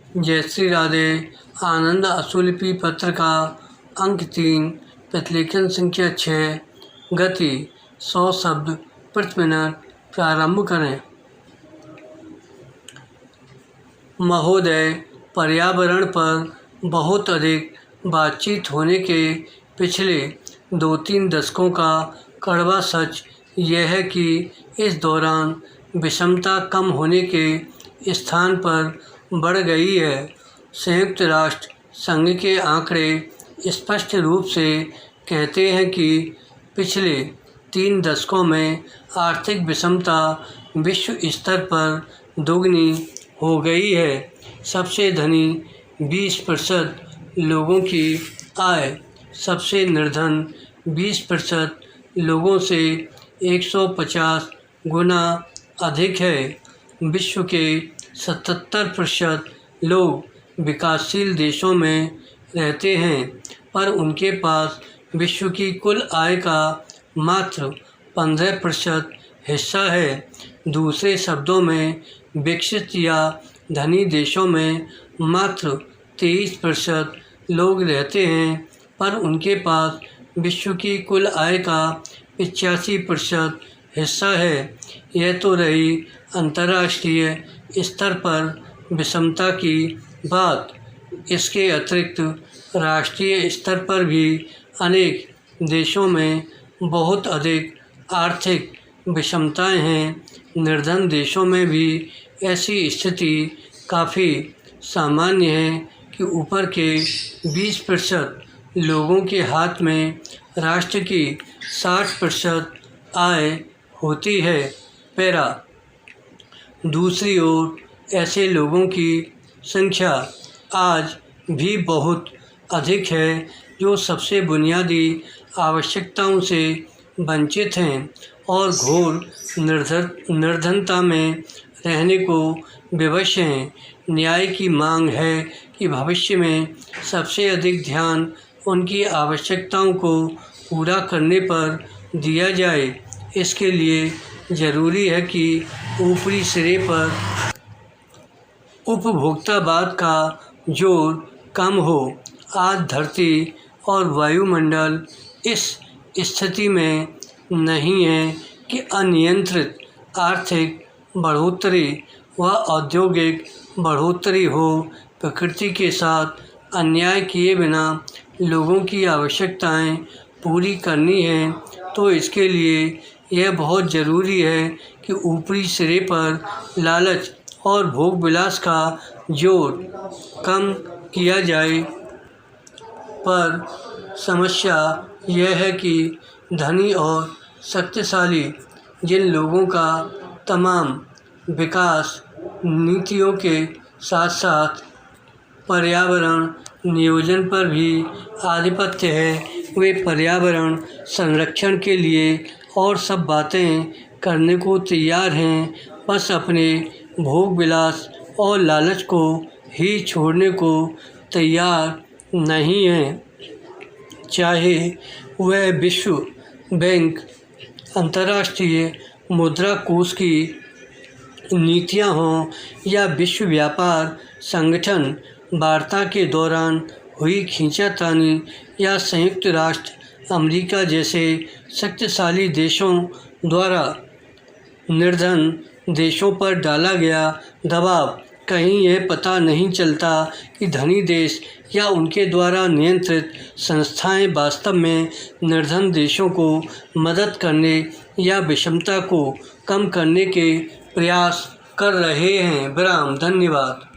जयश्री राधे आनंद असुलिपि पत्र का अंक 3 प्रतिलेखन संख्या 6 गति 100 शब्द प्रति मिनट प्रारंभ करें। महोदय, पर्यावरण पर बहुत अधिक बातचीत होने के पिछले 2-3 दशकों का कड़वा सच यह है कि इस दौरान विषमता कम होने के स्थान पर बढ़ गई है। संयुक्त राष्ट्र संघ के आंकड़े स्पष्ट रूप से कहते हैं कि पिछले 3 दशकों में आर्थिक विषमता विश्व स्तर पर दोगुनी हो गई है। सबसे धनी 20% लोगों की आय सबसे निर्धन 20% लोगों से 150 गुना अधिक है। विश्व के 77% लोग विकासशील देशों में रहते हैं, पर उनके पास विश्व की कुल आय का मात्र 15% हिस्सा है। दूसरे शब्दों में, विकसित या धनी देशों में मात्र 23% लोग रहते हैं, पर उनके पास विश्व की कुल आय का 85% हिस्सा है। यह तो रही अंतर्राष्ट्रीय स्तर पर विषमता की बात। इसके अतिरिक्त राष्ट्रीय स्तर पर भी अनेक देशों में बहुत अधिक आर्थिक विषमताएं हैं। निर्धन देशों में भी ऐसी स्थिति काफ़ी सामान्य है कि ऊपर के 20% लोगों के हाथ में राष्ट्र की 60% आय होती है। पैरा। दूसरी ओर ऐसे लोगों की संख्या आज भी बहुत अधिक है जो सबसे बुनियादी आवश्यकताओं से वंचित हैं और घोर निर्धनता में रहने को विवश हैं। न्याय की मांग है कि भविष्य में सबसे अधिक ध्यान उनकी आवश्यकताओं को पूरा करने पर दिया जाए। इसके लिए ज़रूरी है कि ऊपरी सिरे पर उपभोक्तावाद का जोर कम हो। आज धरती और वायुमंडल इस स्थिति में नहीं है कि अनियंत्रित आर्थिक बढ़ोतरी व औद्योगिक बढ़ोतरी हो। प्रकृति के साथ अन्याय किए बिना लोगों की आवश्यकताएं पूरी करनी हैं, तो इसके लिए यह बहुत ज़रूरी है कि ऊपरी सिरे पर लालच और भोग विलास का जोर कम किया जाए। पर समस्या यह है कि धनी और शक्तिशाली जिन लोगों का तमाम विकास नीतियों के साथ साथ पर्यावरण नियोजन पर भी आधिपत्य है, वे पर्यावरण संरक्षण के लिए और सब बातें करने को तैयार हैं, बस अपने भोग विलास और लालच को ही छोड़ने को तैयार नहीं हैं। चाहे वह विश्व बैंक, अंतर्राष्ट्रीय मुद्रा कोष की नीतियां हों या विश्व व्यापार संगठन वार्ता के दौरान हुई खींचातानी या संयुक्त राष्ट्र अमेरिका जैसे शक्तिशाली देशों द्वारा निर्धन देशों पर डाला गया दबाव। कहीं यह पता नहीं चलता कि धनी देश या उनके द्वारा नियंत्रित संस्थाएं वास्तव में निर्धन देशों को मदद करने या विषमता को कम करने के प्रयास कर रहे हैं। विराम। धन्यवाद।